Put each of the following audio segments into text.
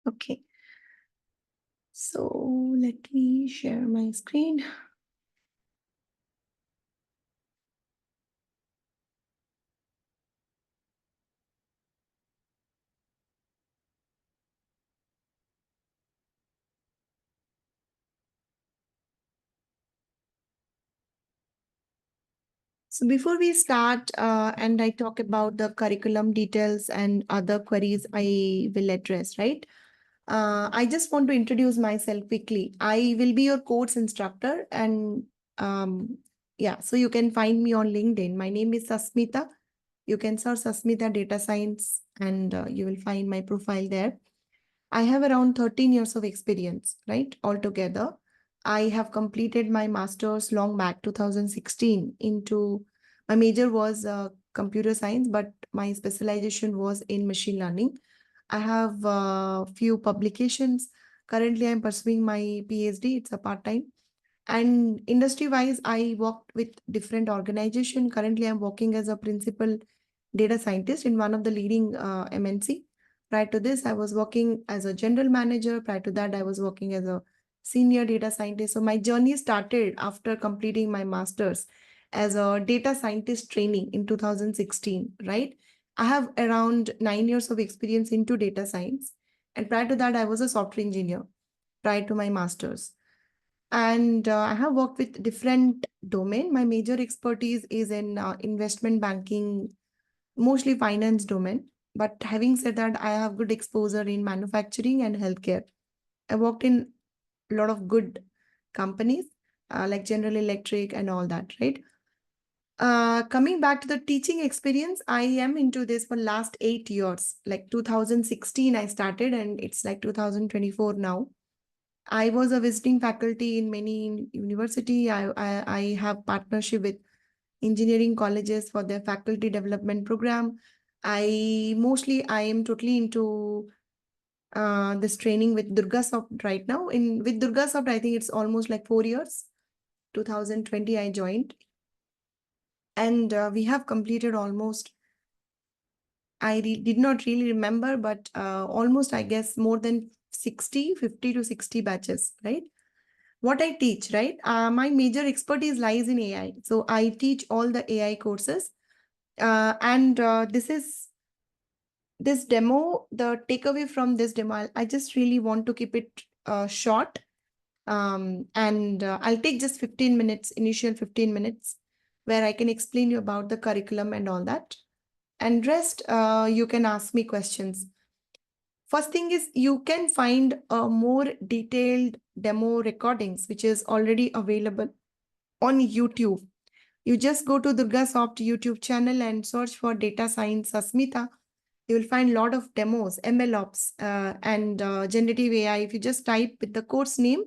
Okay. So let me share my screen. So before we start and I talk about the curriculum details and other queries I will address, right? I just want to introduce myself quickly. I will be your course instructor and yeah, so you can find me on LinkedIn. My name is Sasmitha. You can search Sasmitha Data Science and you will find my profile there. I have around 13 years of experience, right, altogether. I have completed my master's long back 2016 into, my major was computer science, but my specialization was in machine learning. I have a few publications. Currently, I'm pursuing my PhD. It's a part-time. And industry-wise, I worked with different organizations. Currently, I'm working as a principal data scientist in one of the leading MNC. Prior to this, I was working as a general manager. Prior to that, I was working as a senior data scientist. So my journey started after completing my master's as a data scientist training in 2016, right? I have around 9 years of experience into data science. And prior to that, I was a software engineer prior to my master's. And I have worked with different domain. My major expertise is in investment banking, mostly finance domain. But having said that, I have good exposure in manufacturing and healthcare. I worked in a lot of good companies like General Electric and all that, right? Coming back to the teaching experience, I am into this for last 8 years. Like 2016, I started and it's like 2024 now. I was a visiting faculty in many university. I have partnership with engineering colleges for their faculty development program. I am totally into this training with DURGASOFT right now. With DURGASOFT, I think it's almost like 4 years. 2020, I joined. And we have completed almost, did not really remember, but almost, I guess, more than 50 to 60 batches, right? What I teach, right? My major expertise lies in AI. So I teach all the AI courses. And this demo, the takeaway from this demo, I just really want to keep it short. And I'll take just 15 minutes, initial 15 minutes, where I can explain you about the curriculum and all that. And rest, you can ask me questions. First thing is you can find a more detailed demo recordings, which is already available on YouTube. You just go to DurgaSoft YouTube channel and search for data science Sasmitha. You will find a lot of demos, MLOPS and generative AI. If you just type with the course name,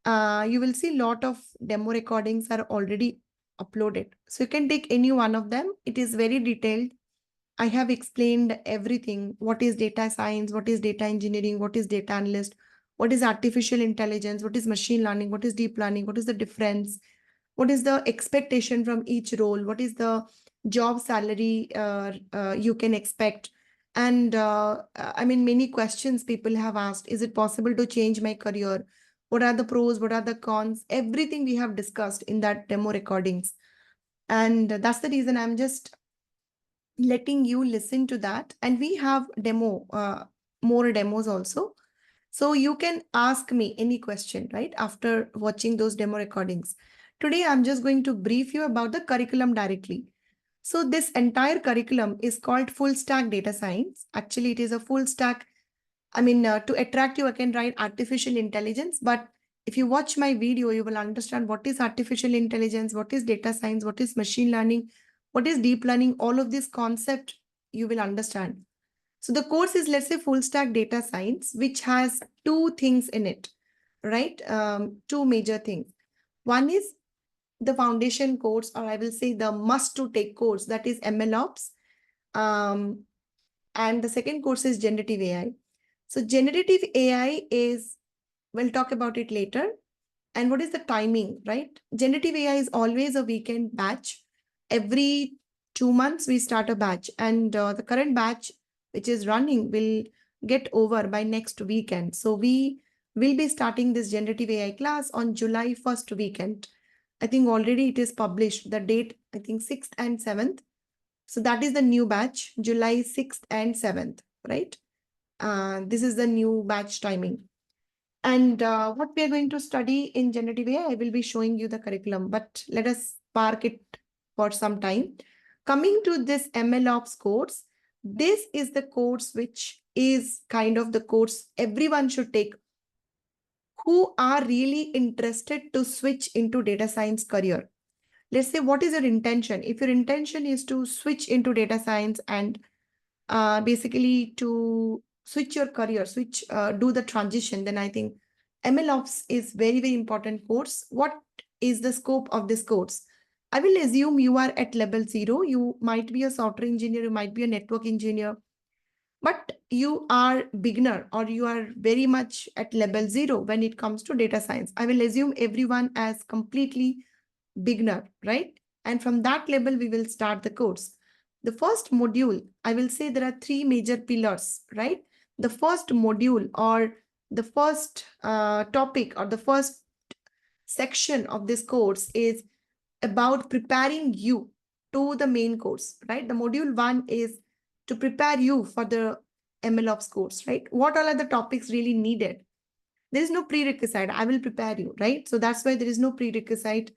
you will see a lot of demo recordings are already uploaded. So you can take any one of them. It is very detailed. I have explained everything. What is data science? What is data engineering? What is data analyst? What is artificial intelligence? What is machine learning? What is deep learning? What is the difference? What is the expectation from each role? What is the job salary you can expect? And I mean, many questions people have asked. Is it possible to change my career? What are the pros? What are the cons? Everything we have discussed in that demo recordings. And that's the reason I'm just letting you listen to that. And we have more demos also. So you can ask me any question, right? After watching those demo recordings. Today, I'm just going to brief you about the curriculum directly. So this entire curriculum is called Full Stack Data Science. Actually, it is a full stack. I mean, to attract you, I can write artificial intelligence, but if you watch my video, you will understand what is artificial intelligence, what is data science, what is machine learning, what is deep learning, all of this concept you will understand. So the course is, let's say, full stack data science, which has two things in it, right? Two major things. One is the foundation course, or I will say the must to take course, that is MLOPS. And the second course is generative AI. So generative AI is, we'll talk about it later. And what is the timing, right? Generative AI is always a weekend batch. Every 2 months, we start a batch. And the current batch, which is running, will get over by next weekend. So we will be starting this generative AI class on July 1st weekend. I think already it is published, the date, I think 6th and 7th. So that is the new batch, July 6th and 7th, right? This is the new batch timing. And what we are going to study in generative AI, I will be showing you the curriculum, but let us park it for some time. Coming to this MLOPS course, this is the course which is kind of the course everyone should take who are really interested to switch into data science career. Let's say, what is your intention? If your intention is to switch into data science and basically to switch your career, do the transition, then I think MLOps is very, very important course. What is the scope of this course? I will assume you are at level 0. You might be a software engineer, you might be a network engineer, but you are beginner or you are very much at level 0 when it comes to data science. I will assume everyone as completely beginner, right? And from that level, we will start the course. The first module, I will say there are 3 major pillars, right? The first module or the first topic or the first section of this course is about preparing you to the main course, right? The module 1 is to prepare you for the MLOps course, right? What all are the topics really needed? There is no prerequisite. I will prepare you, right? So that's why there is no prerequisite.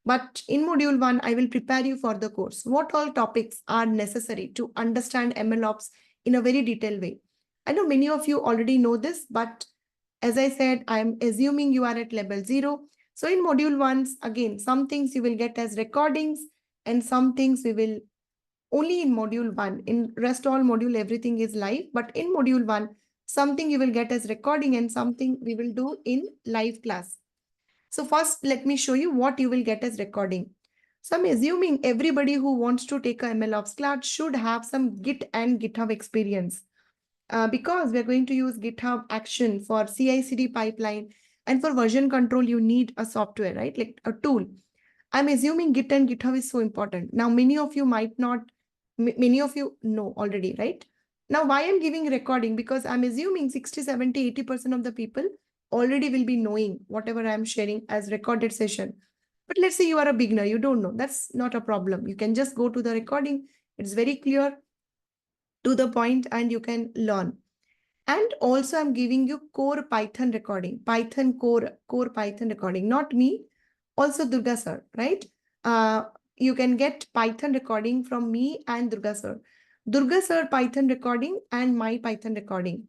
But in module 1, I will prepare you for the course. What all topics are necessary to understand MLOps in a very detailed way? I know many of you already know this, but as I said, I'm assuming you are at level 0. So in module 1, again, some things you will get as recordings and some things we will only in module 1. In rest all module, everything is live. But in module 1, something you will get as recording and something we will do in live class. So first, let me show you what you will get as recording. So I'm assuming everybody who wants to take a MLOps class should have some Git and GitHub experience. Because we're going to use GitHub Action for CI/CD pipeline, and for version control, you need a software, right? Like a tool. I'm assuming Git and GitHub is so important. Now, many of you might not, many of you know already, right? Now, why I'm giving recording? Because I'm assuming 60, 70, 80% of the people already will be knowing whatever I'm sharing as recorded session. But let's say you are a beginner, you don't know. That's not a problem. You can just go to the recording. It's very clear, to the point, and you can learn. And also I'm giving you core Python recording, Python core Python recording, not me, also Durga sir, right? You can get Python recording from me and Durga sir. Durga sir Python recording and my Python recording.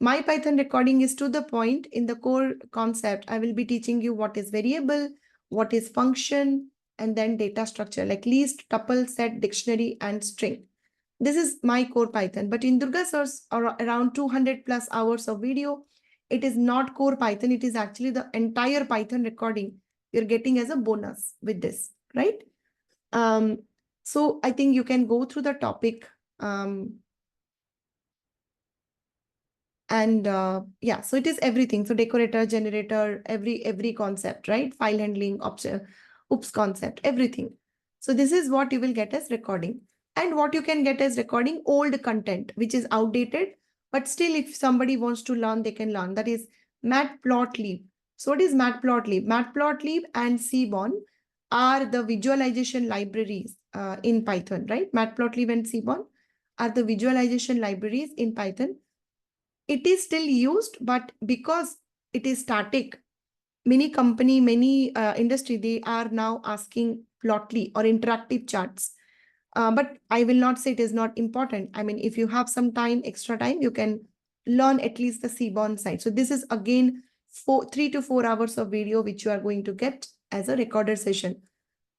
My Python recording is to the point. In the core concept, I will be teaching you what is variable, what is function, and then data structure like list, tuple, set, dictionary, and string. This is my core Python, but in Durga sir's around 200 plus hours of video, it is not core Python. It is actually the entire Python recording you're getting as a bonus with this, right? So I think you can go through the topic. And yeah, so it is everything. So decorator, generator, every concept, right? File handling, oops concept, everything. So this is what you will get as recording. And what you can get as recording, old content, which is outdated, but still if somebody wants to learn, they can learn. That is Matplotlib. So what is Matplotlib? Matplotlib and Seaborn are the visualization libraries in Python, right? Matplotlib and Seaborn are the visualization libraries in Python. It is still used, but because it is static, many company, many industry, they are now asking Plotly or interactive charts. But I will not say it is not important. I mean, if you have some time, extra time, you can learn at least the Seaborn side. So this is again 3 to 4 hours of video, which you are going to get as a recorded session.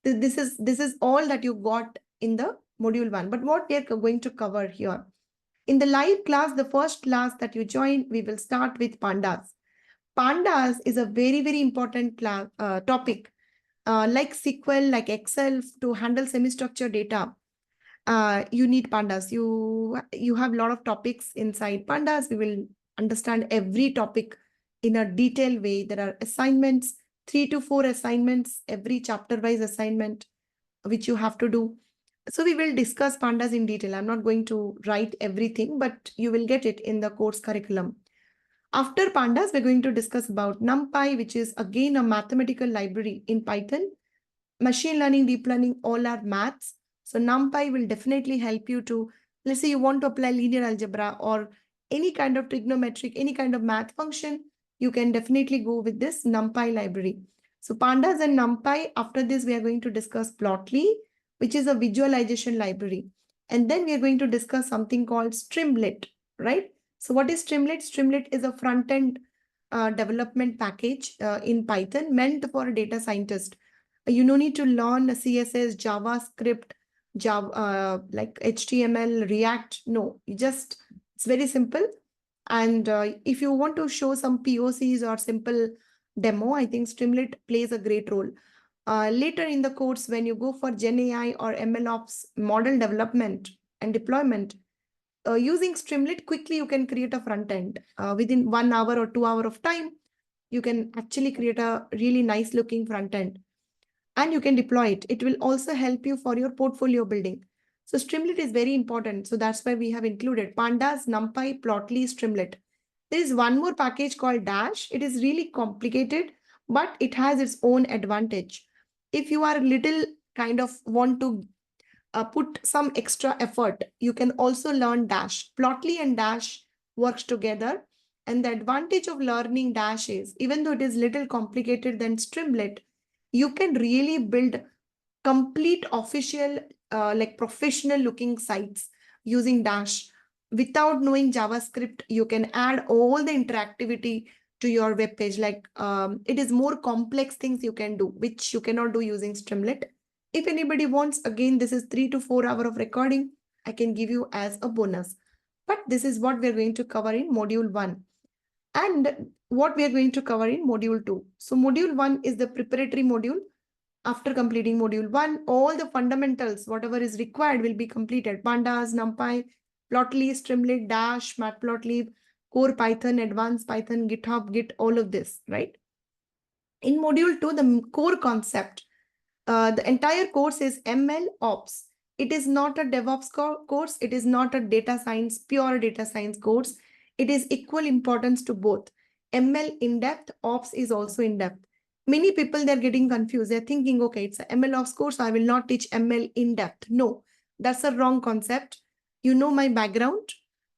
This is all that you got in the module 1. But what we are going to cover here? In the live class, the first class that you join, we will start with pandas. Pandas is a very, very important class, topic. Like SQL, like Excel, to handle semi-structured data, you need pandas. You have a lot of topics inside pandas. We will understand every topic in a detailed way. There are assignments, 3 to 4 assignments, every chapter-wise assignment, which you have to do. So we will discuss pandas in detail. I'm not going to write everything, but you will get it in the course curriculum. After pandas, we're going to discuss about NumPy, which is again a mathematical library in Python. Machine learning, deep learning, all are maths. So NumPy will definitely help you to, let's say you want to apply linear algebra or any kind of trigonometric, any kind of math function, you can definitely go with this NumPy library. So pandas and NumPy, after this, we are going to discuss Plotly, which is a visualization library. And then we are going to discuss something called Streamlit, right? So what is Streamlit? Streamlit is a front-end development package in Python meant for a data scientist. You no need to learn CSS, JavaScript, like HTML, React. No, it's very simple. And if you want to show some POCs or simple demo, I think Streamlit plays a great role. Later in the course, when you go for Gen AI or MLOPS model development and deployment, using Streamlit, quickly you can create a front end. Within 1 hour or 2 hours of time, you can actually create a really nice looking front end. And you can deploy it. It will also help you for your portfolio building. So Streamlit is very important. So that's why we have included Pandas, NumPy, Plotly, Streamlit. There is one more package called Dash. It is really complicated, but it has its own advantage. If you are a little kind of want to put some extra effort, you can also learn Dash. Plotly and Dash works together. And the advantage of learning Dash is, even though it is little complicated than Streamlit, you can really build complete official, like professional looking sites using Dash. Without knowing JavaScript, you can add all the interactivity to your web page. Like it is more complex things you can do, which you cannot do using Streamlit. If anybody wants, again, this is 3 to 4 hours of recording. I can give you as a bonus. But this is what we're going to cover in module 1. And what we are going to cover in module 2. So module 1 is the preparatory module. After completing module 1, all the fundamentals, whatever is required, will be completed. Pandas, NumPy, Plotly, Streamlit, Dash, Matplotlib, Core Python, Advanced Python, GitHub, Git, all of this, right? In module 2, the core concept, the entire course is MLOPS. It is not a DevOps course. It is not a data science, pure data science course. It is equal importance to both. ML in-depth, Ops is also in-depth. Many people, they're getting confused. They're thinking, okay, it's an ML Ops course, so I will not teach ML in-depth. No, that's a wrong concept. You know my background,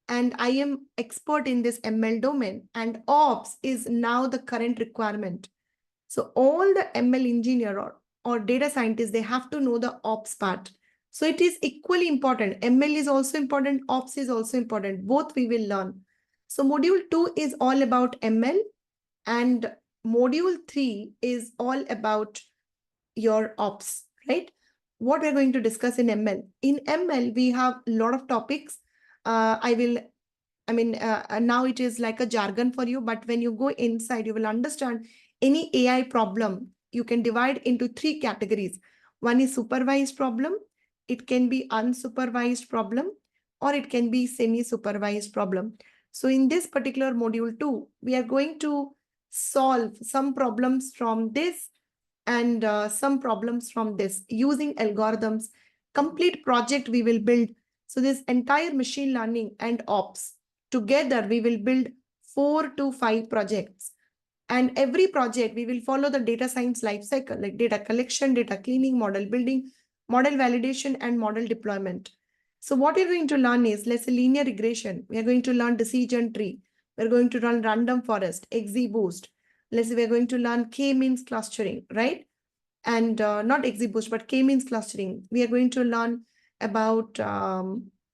and I am expert in this ML domain, and Ops is now the current requirement. So all the ML engineer or data scientists, they have to know the Ops part. So it is equally important. ML is also important. Ops is also important. Both we will learn. So module 2 is all about ML, and module 3 is all about your Ops, right? What we're going to discuss in ML. In ML, we have a lot of topics. Now it is like a jargon for you, but when you go inside, you will understand any AI problem. You can divide into 3 categories. One is supervised problem. It can be unsupervised problem, or it can be semi-supervised problem. So in this particular module 2, we are going to solve some problems from this and some problems from this using algorithms. Complete project we will build. So this entire machine learning and Ops, together we will build 4 to 5 projects. And every project we will follow the data science life cycle, like data collection, data cleaning, model building, model validation, and model deployment. So what we're going to learn is, let's say, linear regression. We are going to learn decision tree. We're going to learn random forest, XGBoost. Let's say we're going to learn K-means clustering, right? And not XGBoost, but K-means clustering. We are going to learn about,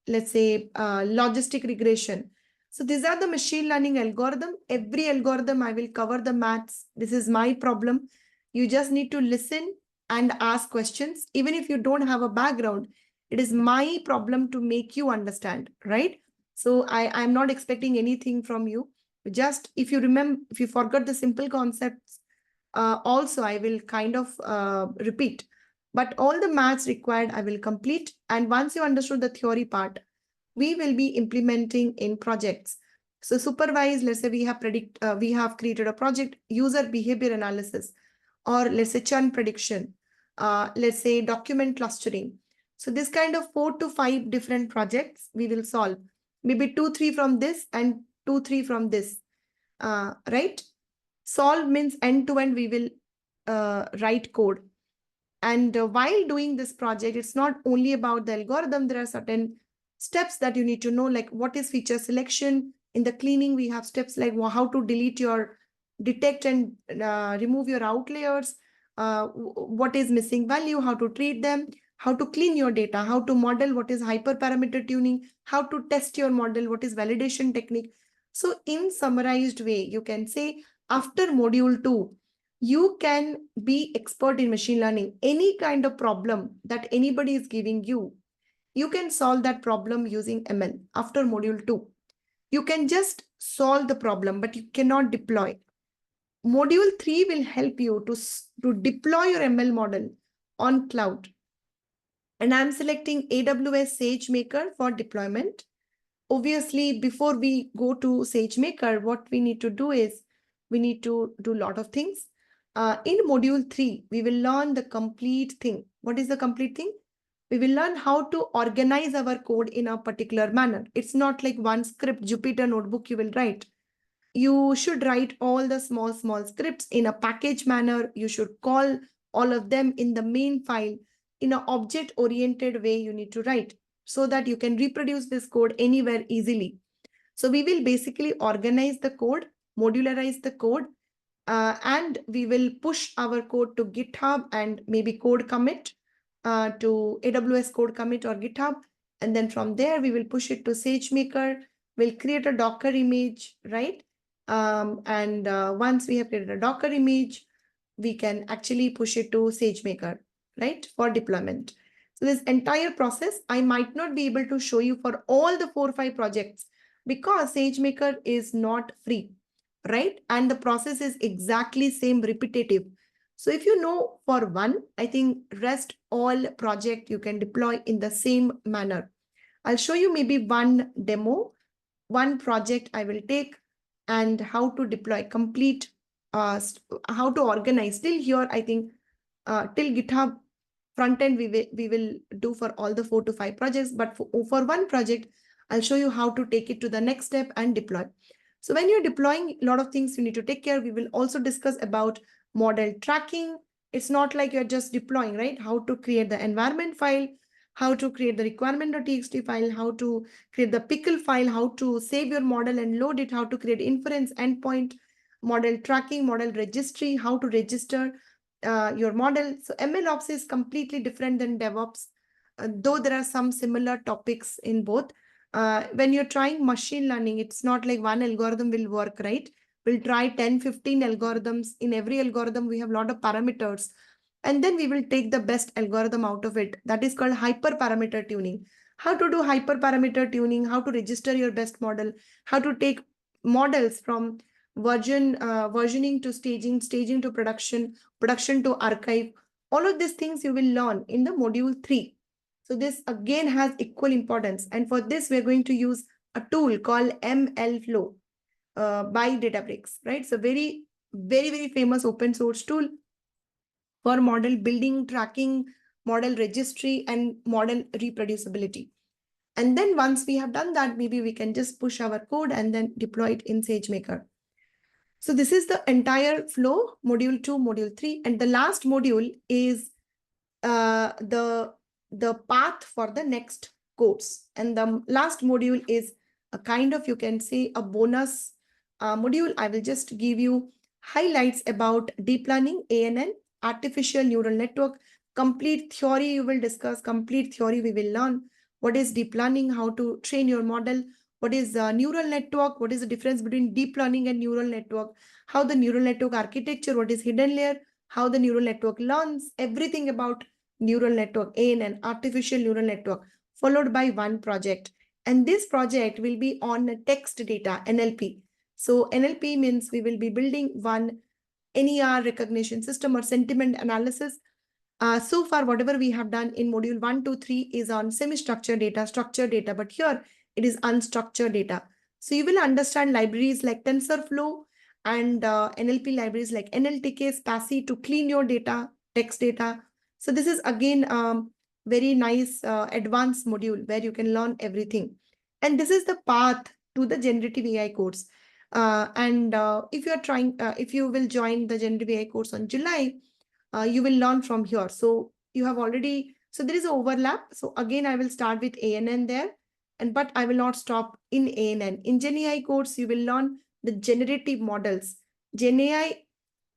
let's say, logistic regression. So these are the machine learning algorithm. Every algorithm, I will cover the maths. This is my problem. You just need to listen and ask questions. Even if you don't have a background, it is my problem to make you understand, right? So I'm not expecting anything from you. Just if you remember, if you forgot the simple concepts, also I will kind of repeat. But all the maths required, I will complete. And once you understood the theory part, we will be implementing in projects. So supervised, let's say we have created a project, user behavior analysis, or let's say churn prediction, let's say document clustering. So this kind of 4 to 5 different projects we will solve. Maybe 2, 3 from this and 2, 3 from this. Right? Solve means end to end we will write code. And while doing this project, it's not only about the algorithm. There are certain steps that you need to know, like what is feature selection. In the cleaning, we have steps like how to detect and remove your outliers, what is missing value, how to treat them, how to clean your data, how to model, what is hyperparameter tuning, how to test your model, what is validation technique. So in summarized way, you can say after module 2, you can be expert in machine learning. Any kind of problem that anybody is giving you, you can solve that problem using ML after module 2. You can just solve the problem, but you cannot deploy. Module 3 will help you to deploy your ML model on cloud. And I'm selecting AWS SageMaker for deployment. Obviously, before we go to SageMaker, what we need to do is we need to do a lot of things. In module 3, we will learn the complete thing. What is the complete thing? We will learn how to organize our code in a particular manner. It's not like one script, Jupyter notebook you will write. You should write all the small scripts in a package manner. You should call all of them in the main file in an object-oriented way you need to write so that you can reproduce this code anywhere easily. So we will basically organize the code, modularize the code, and we will push our code to GitHub and maybe code commit to AWS code commit or GitHub. And then from there, we will push it to SageMaker. We'll create a Docker image, right? Once we have created a Docker image, we can actually push it to SageMaker, right, for deployment. So this entire process, I might not be able to show you for all the 4 or 5 projects because SageMaker is not free, right? And the process is exactly same, repetitive. So if you know for one, I think rest all project you can deploy in the same manner. I'll show you maybe one demo, one project I will take and how to deploy complete, how to organize. Till here, I think till GitHub front end we will do for all the 4 to 5 projects, but for one project, I'll show you how to take it to the next step and deploy. So when you're deploying, a lot of things you need to take care. We will also discuss about model tracking. It's not like you're just deploying, right? How to create the environment file, how to create the requirement.txt file, how to create the pickle file, how to save your model and load it, how to create inference endpoint, model tracking, model registry, how to register your model. So MLOps is completely different than DevOps, though there are some similar topics in both. When you're trying machine learning, it's not like one algorithm will work, right? We'll try 10, 15 algorithms. In every algorithm, we have a lot of parameters. And then we will take the best algorithm out of it. That is called hyperparameter tuning. How to do hyperparameter tuning, how to register your best model, how to take models from versioning to staging to production to archive. All of these things you will learn in the module 3. So this again has equal importance. And for this, we're going to use a tool called MLflow by Databricks, right? So very, very famous open source tool for model building, tracking, model registry, and model reproducibility. And then once we have done that, maybe we can just push our code and then deploy it in SageMaker. So this is the entire flow, module 2, module 3. And the last module is the path for the next course. And the last module is a kind of, you can say, a bonus module. I will just give you highlights about deep learning, ANN, artificial neural network, complete theory you will discuss, complete theory we will learn. What is deep learning, how to train your model, what is neural network, what is the difference between deep learning and neural network, how the neural network architecture, what is hidden layer, how the neural network learns, everything about neural network, ANN, artificial neural network, followed by one project. And this project will be on text data, NLP. So NLP means we will be building one NER recognition system or sentiment analysis. So far, whatever we have done in module 1, 2, 3 is on semi-structured data, structured data, but here it is unstructured data. So you will understand libraries like TensorFlow and NLP libraries like NLTK, SPACY to clean your data, text data. So this is again very nice advanced module where you can learn everything. And this is the path to the generative AI course. If you are trying, if you will join the generative AI course on July, you will learn from here. So you have already, so there is an overlap. So again, I will start with ANN there, but I will not stop in ANN. In Gen AI course, you will learn the generative models. Gen AI,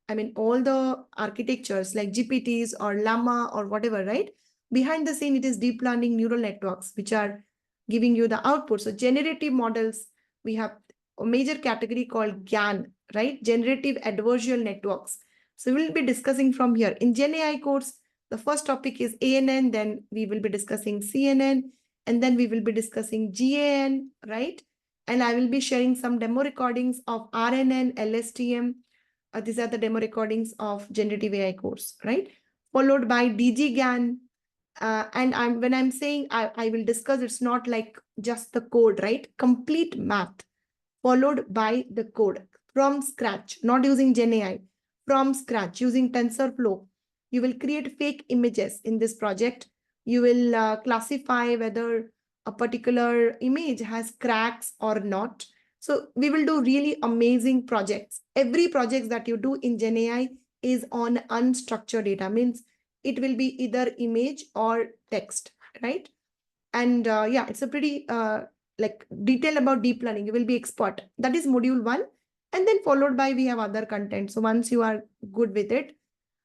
I mean, all the architectures like GPTs or Llama or whatever, right? Behind the scene, it is deep learning neural networks, which are giving you the output. So generative models, we have a major category called GAN, right? Generative adversarial networks. So we'll be discussing from here. In Gen AI course, the first topic is ANN, then we will be discussing CNN, and then we will be discussing GAN, right? And I will be sharing some demo recordings of RNN, LSTM. These are the demo recordings of generative AI course, right? Followed by DGGAN. When I'm saying I will discuss, it's not like just the code, right? Complete math followed by the code from scratch, not using Gen AI, from scratch, using TensorFlow. You will create fake images in this project. You will classify whether a particular image has cracks or not. So we will do really amazing projects. Every project that you do in Gen AI is on unstructured data, means it will be either image or text, right? And yeah, it's a pretty like detail about deep learning. You will be expert. That is module 1. And then followed by, we have other content. So once you are good with it,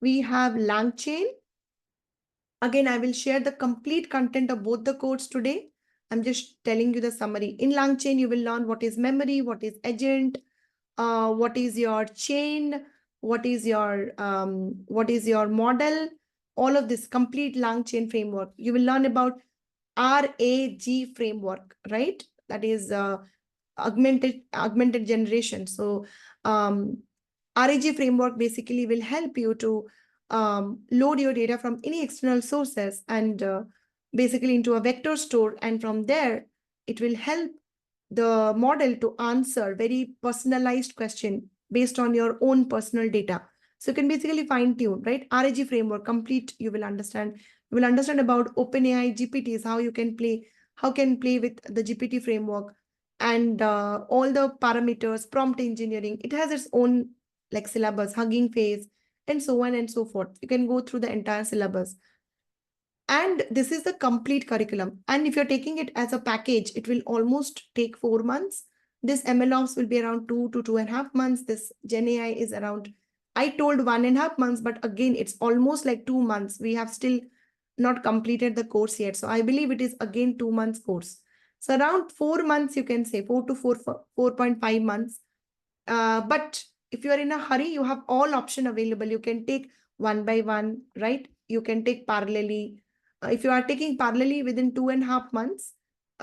we have LangChain. Again, I will share the complete content of both the codes today. I'm just telling you the summary. In LangChain, you will learn what is memory, what is agent, what is your chain, what is your model, all of this complete LangChain framework. You will learn about RAG framework, right? That is augmented generation. So RAG framework basically will help you to load your data from any external sources and basically into a vector store. And from there, it will help the model to answer very personalized question based on your own personal data. So you can basically fine tune, right? RAG framework complete, you will understand. You will understand about OpenAI GPTs, how you can play, with the GPT framework, and all the parameters, prompt engineering. It has its own like syllabus, Hugging Face, and so on and so forth. You can go through the entire syllabus. And this is the complete curriculum. And if you're taking it as a package, it will almost take 4 months. This MLOPS will be around 2 to 2.5 months. This Gen AI is around, I told 1.5 months, but again, it's almost like 2 months. We have still not completed the course yet. So I believe it is again 2 months course. So around 4 months, you can say 4 to 4.5 months. But if you are in a hurry, you have all option available. You can take one by one, right? You can take parallelly. If you are taking parallelly within 2.5 months,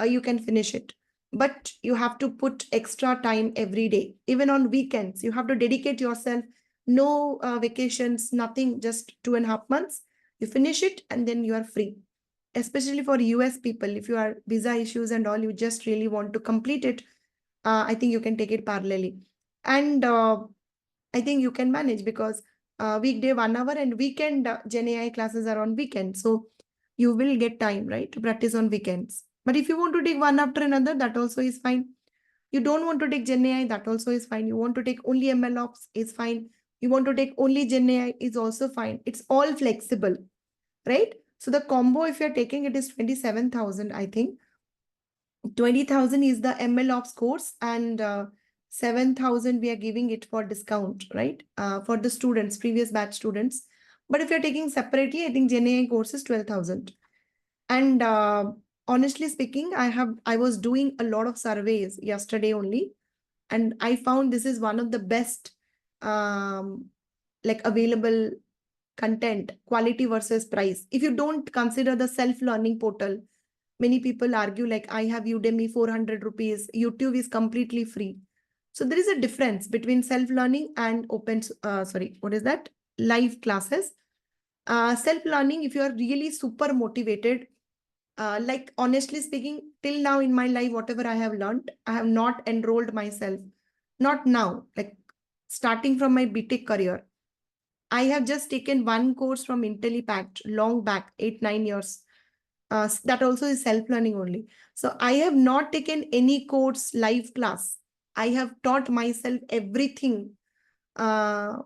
you can finish it. But you have to put extra time every day, even on weekends. You have to dedicate yourself. No vacations, nothing, just 2.5 months. You finish it and then you are free. Especially for US people, if you are visa issues and all, you just really want to complete it. I think you can take it parallelly. And I think you can manage because weekday 1 hour and weekend Gen AI classes are on weekend. So you will get time, right, to practice on weekends. But if you want to take one after another, that also is fine. You don't want to take Gen AI, that also is fine. You want to take only MLOps, is fine. You want to take only Gen AI, is also fine. It's all flexible, right? So the combo, if you're taking it, is 27,000, I think. 20,000 is the MLOps course, and 7,000 we are giving it for discount, right? For the students, previous batch students. But if you're taking separately, I think Gen AI course is 12,000. And honestly speaking, I was doing a lot of surveys yesterday only, and I found this is one of the best like available content, quality versus price. If you don't consider the self-learning portal, many people argue like, I have Udemy 400 rupees, YouTube is completely free. So there is a difference between self-learning and live classes. Self-learning, if you are really super motivated, like honestly speaking, till now in my life, whatever I have learned, I have not enrolled myself. Not now, like starting from my BTech career. I have just taken one course from IntelliPact long back, 8-9 years. That also is self-learning only. So I have not taken any course live class. I have taught myself everything. I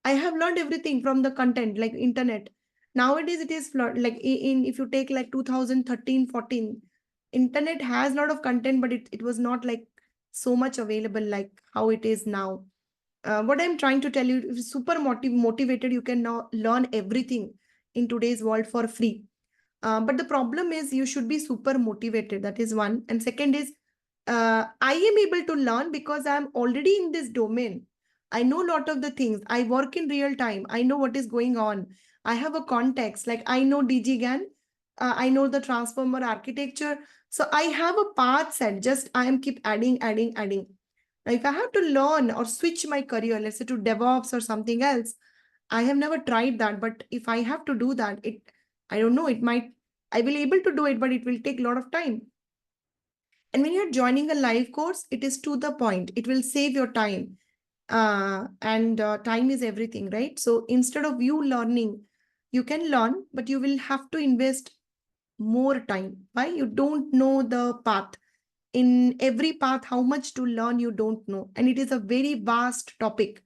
have learned everything from the content, like internet. Nowadays, it is like in if you take like 2013, 14, internet has a lot of content, but it was not like so much available like how it is now. What I'm trying to tell you, if you're super motivated, you can now learn everything in today's world for free. But the problem is you should be super motivated. That is one. And second is I am able to learn because I'm already in this domain. I know a lot of the things. I work in real time. I know what is going on. I have a context. Like I know DGGAN. I know the transformer architecture. So I have a path set. Just I am keep adding, adding, adding. Now, if I have to learn or switch my career, let's say to DevOps or something else, I have never tried that. But if I have to do that, I don't know, I will able to do it, but it will take a lot of time. And when you're joining a live course, it is to the point. It will save your time. And time is everything, right? So instead of you learning, you can learn, but you will have to invest more time. Why? You don't know the path. In every path, how much to learn, you don't know. And it is a very vast topic.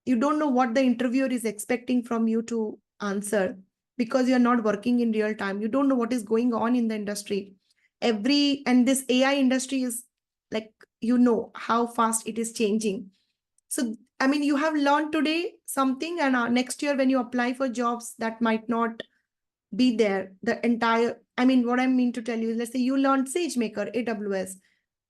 You don't know what the interviewer is expecting from you to answer because you're not working in real time. You don't know what is going on in the industry. And this AI industry is like, how fast it is changing. So, I mean, you have learned today something, and next year when you apply for jobs, that might not be there. What I mean to tell you is, let's say you learned SageMaker, AWS.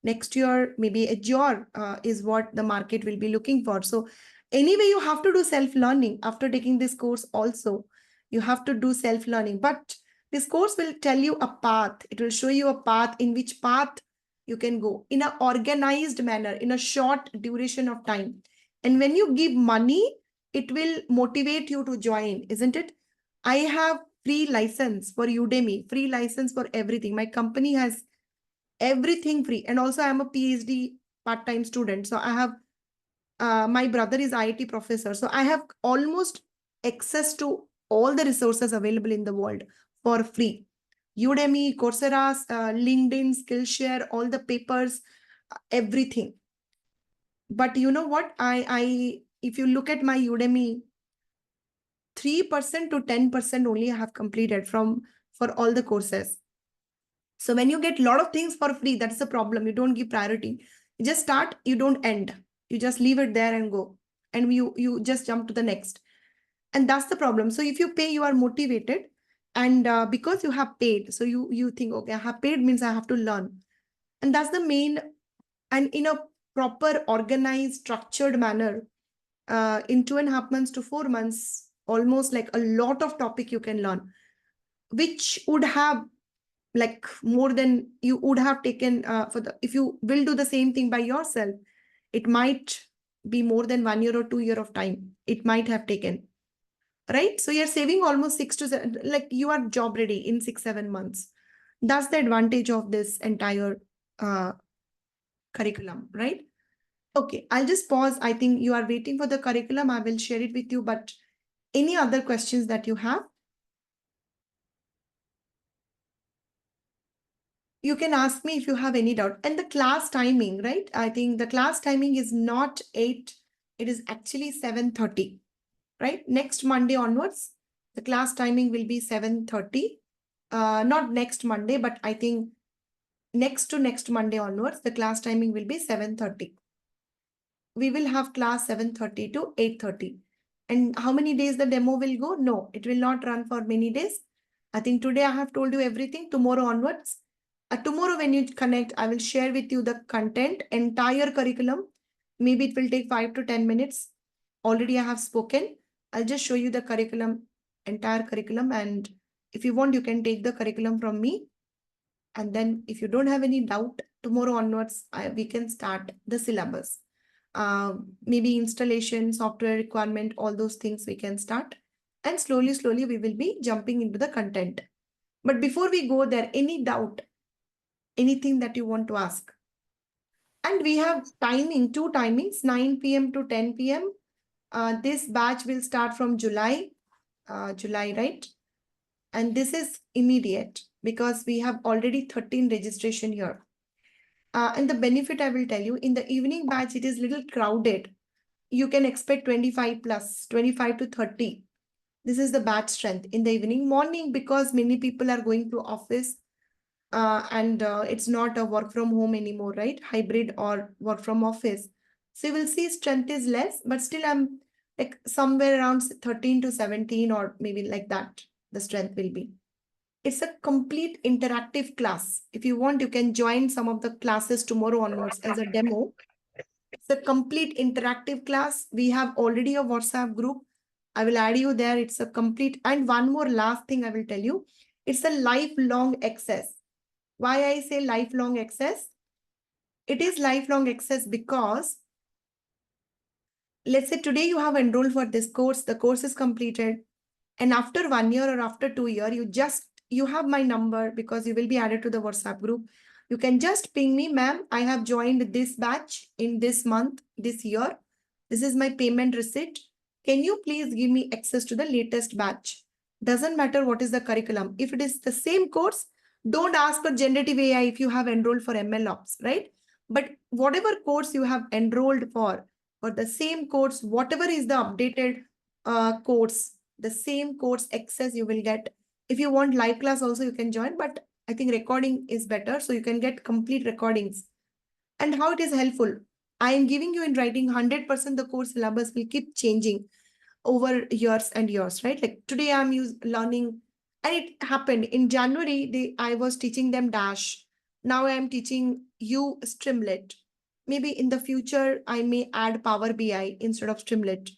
Next year, maybe Azure is what the market will be looking for. So anyway, you have to do self-learning after taking this course also. You have to do self-learning. But this course will tell you a path. It will show you a path, in which path you can go in an organized manner, in a short duration of time. And when you give money, it will motivate you to join, isn't it? I have free license for Udemy, free license for everything. My company has everything free. And also I'm a PhD part-time student. So I have, my brother is IIT professor. So I have almost access to all the resources available in the world for free. Udemy, Coursera, LinkedIn, Skillshare, all the papers, everything. But you know what? If you look at my Udemy, 3% to 10% only I have completed for all the courses. So when you get a lot of things for free, that's the problem. You don't give priority. You just start, you don't end. You just leave it there and go. And you just jump to the next. And that's the problem. So if you pay, you are motivated. And because you have paid, so you think, okay, I have paid means I have to learn. And that's the main, and in a proper, organized, structured manner, in 2.5 months to 4 months, almost like a lot of topic you can learn, which would have like more than you would have taken if you will do the same thing by yourself, it might be more than 1 year or 2 year of time it might have taken, right? So you're saving almost 6 to 7, like you are job ready in 6-7 months. That's the advantage of this entire curriculum, right? Okay, I'll just pause. I think you are waiting for the curriculum. I will share it with you, but any other questions that you have? You can ask me if you have any doubt. And the class timing, right? I think the class timing is not 8, it is actually 7:30, right? Next Monday onwards, the class timing will be 7:30. Not next Monday, but I think next to next Monday onwards, the class timing will be 7:30. We will have class 7:30 to 8:30. And how many days the demo will go? No, it will not run for many days. I think today I have told you everything. Tomorrow onwards, tomorrow when you connect, I will share with you the content, entire curriculum. Maybe it will take 5 to 10 minutes. Already I have spoken. I'll just show you the curriculum, entire curriculum. And if you want, you can take the curriculum from me. And then if you don't have any doubt, tomorrow onwards, we can start the syllabus. Maybe installation, software requirement, all those things we can start. And slowly, slowly, we will be jumping into the content. But before we go there, any doubt, anything that you want to ask? And we have timing, 2 timings, 9 p.m. to 10 p.m. This batch will start from July, right? And this is immediate because we have already 13 registration here. And the benefit I will tell you, in the evening batch, it is little crowded. You can expect 25 plus, 25 to 30. This is the batch strength. In the evening. Morning, because many people are going to office and it's not a work from home anymore, right? Hybrid or work from office. So you will see strength is less, but still I'm like somewhere around 13 to 17 or maybe like that, the strength will be. It's a complete interactive class. If you want, you can join some of the classes tomorrow onwards as a demo. It's a complete interactive class. We have already a WhatsApp group. I will add you there. It's a complete, and one more last thing I will tell you. It's a lifelong access. Why I say lifelong access? It is lifelong access because let's say today you have enrolled for this course, the course is completed, and after 1 year or after 2 years, you have my number because you will be added to the WhatsApp group. You can just ping me, ma'am, I have joined this batch in this month, this year. This is my payment receipt. Can you please give me access to the latest batch? Doesn't matter what is the curriculum. If it is the same course, don't ask for generative AI if you have enrolled for MLOPS, right? But whatever course you have enrolled for the same course, whatever is the updated course, the same course access you will get. If you want live class also, you can join, but I think recording is better. So you can get complete recordings. And how it is helpful. I am giving you in writing 100% the course syllabus will keep changing over years and years, right? Like today I'm learning, and it happened in January, I was teaching them Dash. Now I am teaching you Streamlit. Maybe in the future, I may add Power BI instead of Streamlit.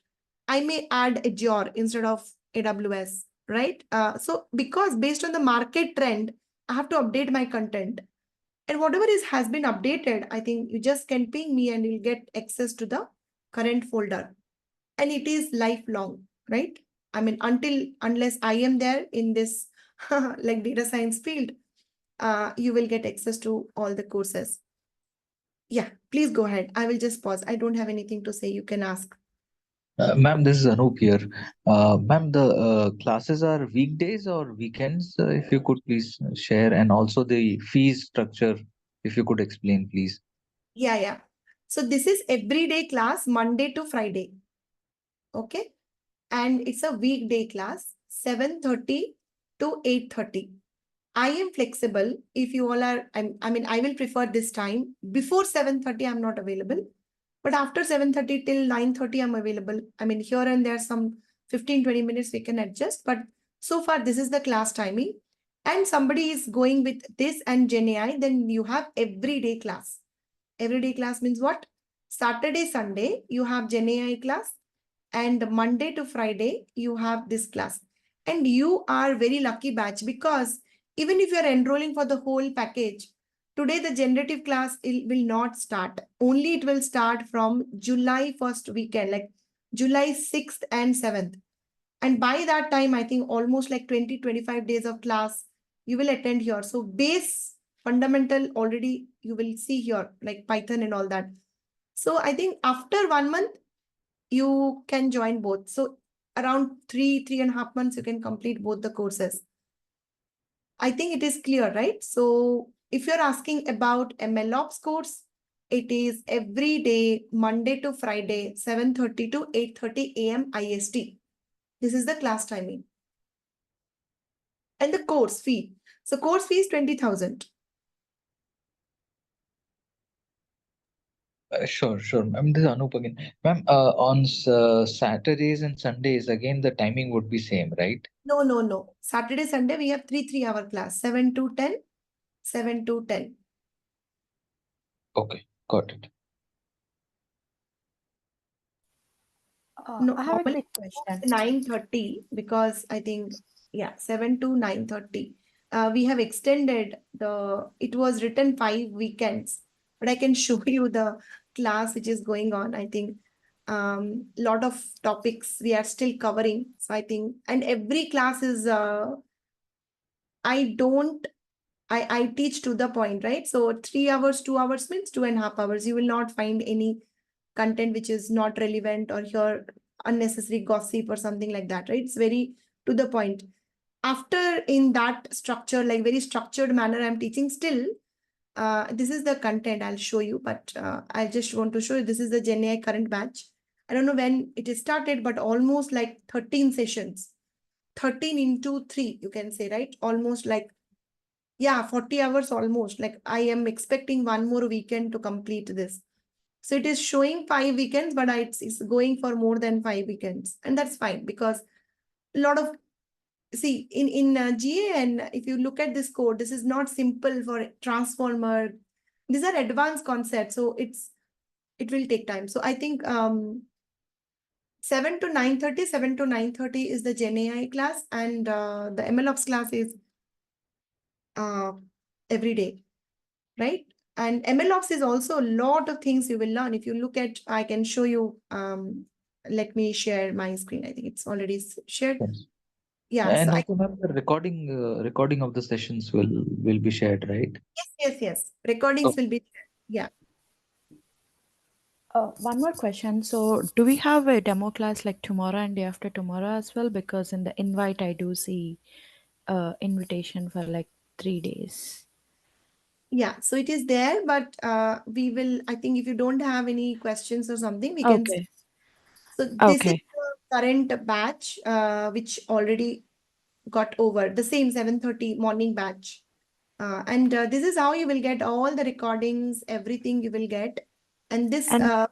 I may add Azure instead of AWS, right? So because based on the market trend, I have to update my content. And whatever has been updated, I think you just can ping me and you'll get access to the current folder. And it is lifelong, right? I mean, unless I am there in this like data science field, you will get access to all the courses. Yeah, please go ahead. I will just pause. I don't have anything to say. You can ask. Ma'am, this is Anup here. Ma'am, the classes are weekdays or weekends? If you could please share, and also the fees structure, if you could explain, please. Yeah. So this is everyday class, Monday to Friday. Okay. And it's a weekday class, 7:30 to 8:30. I am flexible. If you all are, I mean, I will prefer this time. Before 7:30, I'm not available. But after 7:30 till 9:30, I'm available. I mean, here and there, some 15-20 minutes we can adjust. But so far, this is the class timing. And somebody is going with this and Gen AI, then you have everyday class. Everyday class means what? Saturday, Sunday, you have Gen AI class. And Monday to Friday, you have this class. And you are very lucky batch because even if you're enrolling for the whole package, today the generative class will not start. Only it will start from July 1st weekend, like July 6th and 7th. And by that time, I think almost like 20-25 days of class you will attend here. So base fundamental already you will see here, like Python and all that. So I think after 1 month, you can join both. So around 3.5 months, you can complete both the courses. I think it is clear, right? So if you're asking about MLOPS course, it is every day, Monday to Friday, 7:30 to 8:30 a.m. IST. This is the class timing. And the course fee. So course fee is 20,000. Sure, ma'am. This is Anup again. Ma'am, on Saturdays and Sundays, again, the timing would be same, right? No. Saturday, Sunday, we have 3-3-hour class, 7 to 10, 7 to 10. Okay, got it. No, I have a quick question. 9:30 because I think, yeah, 7 to 9:30. We have extended it was written 5 weekends, but I can show you the class which is going on. I think lot of topics we are still covering. So I think, and every class is, I teach to the point, right? So 3 hours, 2 hours means 2.5 hours. You will not find any content which is not relevant or your unnecessary gossip or something like that, right? It's very to the point. after in that structure, like very structured manner, I'm teaching still. This is the content I'll show you, but I just want to show you this is the Gen AI current batch. I don't know when it is started, but almost like 13 sessions, 13 into 3, you can say, right? Almost like, yeah, 40 hours almost. Like I am expecting one more weekend to complete this. So it is showing 5 weekends, but it's going for more than 5 weekends. And that's fine because a lot of, see, in GA, and if you look at this code, this is not simple for transformer. These are advanced concepts. So it will take time. So I think 7 to 9:30, 7 to 9:30 is the Gen AI class, and the MLOPS class is every day, right? And MLOps is also a lot of things you will learn. If you look at, I can show you, let me share my screen. I think it's already shared. Yes. Yeah, so And also, ma'am, the recording of the sessions will be shared, right? yes. Recordings will be, yeah. One more question. So, do we have a demo class like tomorrow and day after tomorrow as well? Because in the invite, I do see invitation for like 3 days. Yeah, so it is there, but we will, I think if you don't have any questions or something, we can. Okay. So this is Okay. the current batch, which already got over, the same 7:30 morning batch. And this is how you will get all the recordings, everything you will get. And this, And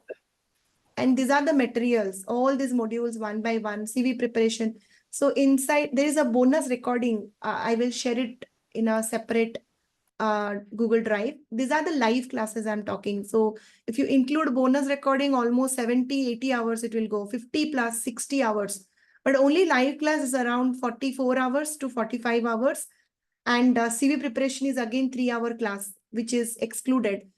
and these are the materials, all these modules one by one, CV preparation. So inside, there is a bonus recording. I will share it in a separate Google Drive. These are the live classes I'm talking. So if you include bonus recording, almost 70, 80 hours, it will go 50 plus 60 hours. But only live class is around 44 hours to 45 hours. And CV preparation is again 3-hour class, which is excluded.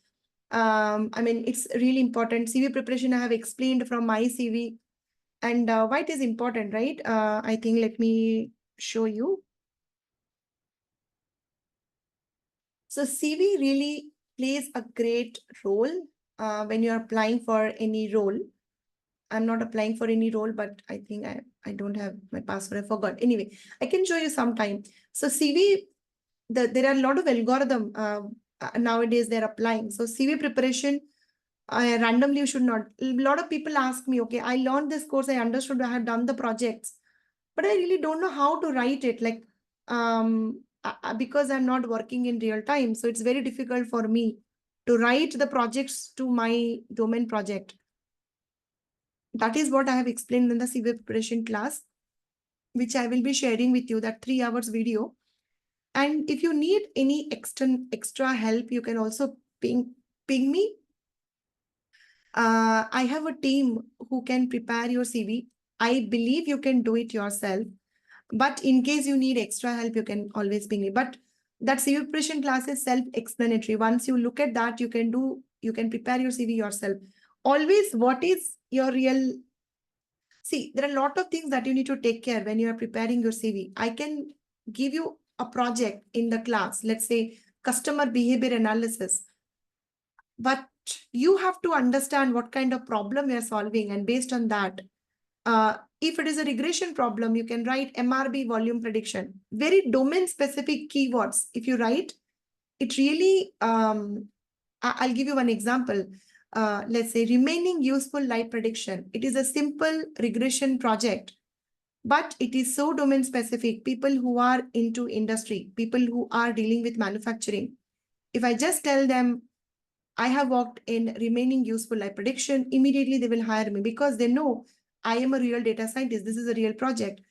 I mean, it's really important. CV preparation, I have explained from my CV, and why it is important, right? I think let me show you. So CV really plays a great role when you're applying for any role. I'm not applying for any role, but I think I don't have my password. I forgot. Anyway, I can show you sometime. So CV, there are a lot of algorithm nowadays they're applying. So CV preparation, randomly you should not. A lot of people ask me, okay, I learned this course, I understood, I have done the projects, but I really don't know how to write it. Like, because I'm not working in real time, so it's very difficult for me to write the projects to my domain project. That is what I have explained in the CV preparation class, which I will be sharing with you, that 3 hours video. And if you need any extra help, you can also ping me. I have a team who can prepare your CV. I believe you can do it yourself. But in case you need extra help, you can always ping me. But that CV preparation class is self-explanatory. Once you look at that, you can prepare your CV yourself. Always, what is your real... See, there are a lot of things that you need to take care when you are preparing your CV. I can give you a project in the class, let's say customer behavior analysis. But you have to understand what kind of problem you're solving. And based on that, if it is a regression problem, you can write MRB volume prediction. Very domain specific keywords. If you write, it really, I'll give you one example. Let's say remaining useful life prediction. It is a simple regression project, but it is so domain specific. People who are into industry, people who are dealing with manufacturing, if I just tell them, I have worked in remaining useful life prediction, immediately they will hire me because they know I am a real data scientist. This is a real project.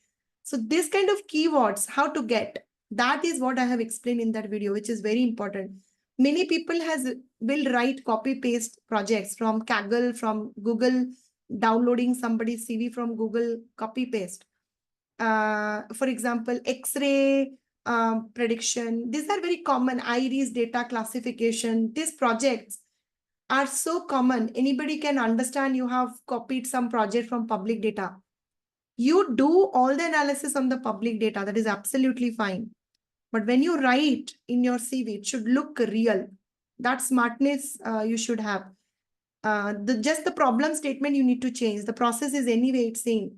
So this kind of keywords, how to get, that is what I have explained in that video, which is very important. Many people will write copy paste projects from Kaggle, from Google, downloading somebody's CV from Google, copy paste. For example, X-ray prediction. These are very common. Iris data classification. These projects are so common. Anybody can understand you have copied some project from public data. You do all the analysis on the public data. That is absolutely fine. But when you write in your CV, it should look real. That smartness you should have. Just the problem statement you need to change. The process is anyway it's same.